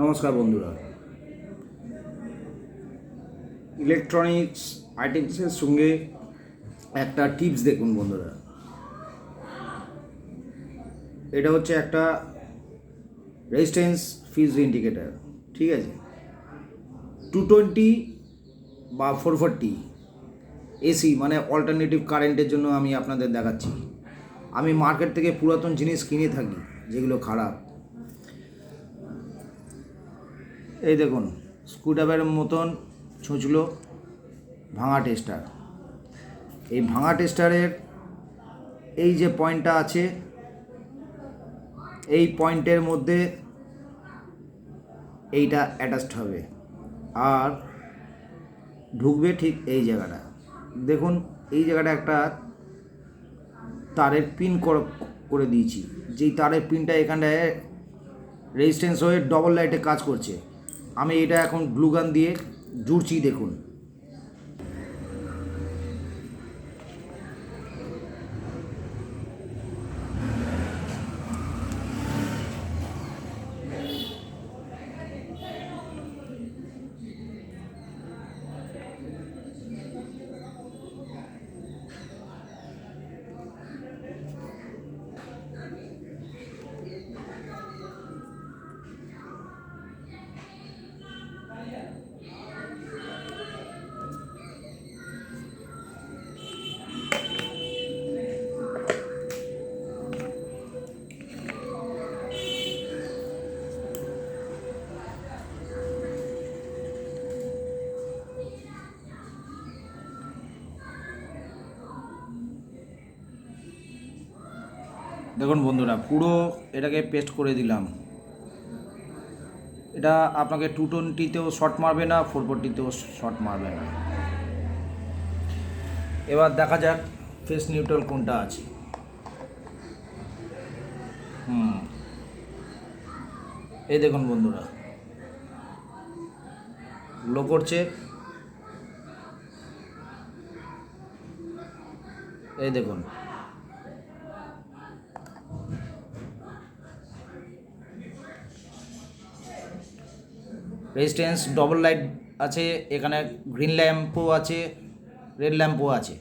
নমস্কার বন্ধুরা, ইলেকট্রনিক্স আইটেমসের সঙ্গে একটা টিপস দেখুন বন্ধুরা। এটা হচ্ছে একটা রেজিস্ট্যান্স ফিউজ ইন্ডিকেটার, ঠিক আছে। 220 বা 440 এসি মানে অল্টারনেটিভ কারেন্টের জন্য আমি আপনাদের দেখাচ্ছি। আমি মার্কেট থেকে পুরাতন জিনিস কিনে থাকি যেগুলো খারাপ। এই দেখুন, স্ক্রুড্রাইভারের মতন ছুঁচলো ভাঙা টেস্টার। এই ভাঙা টেস্টারের এই যে পয়েন্টটা আছে, এই পয়েন্টের মধ্যে এইটা অ্যাটাচড হবে আর ঢুকবে ঠিক এই জায়গাটা। দেখুন, এই জায়গাটা একটা তারের পিন করে দিয়েছি। যেই তারের পিনটা এখানটায় রেজিস্ট্যান্স হয়ে ডবল লাইটে কাজ করছে। আমি এটা এখন গ্লুগান দিয়ে জুড়ছি, দেখুন। দেখুন বন্ধুরা, পুরো এটাকে পেস্ট করে দিলাম। এটা আপনাকে 220তেও শর্ট মারবে না, 440তেও শর্ট মারবে না। এবার দেখা যাক ফেস নিউট্রাল কোনটা আছে। এই দেখুন বন্ধুরা, গ্লো করছে। এই দেখুন, রেজিস্ট্যান্স ডবল লাইট আছে, এখানে গ্রিন ল্যাম্পও আছে, রেড ল্যাম্পও আছে।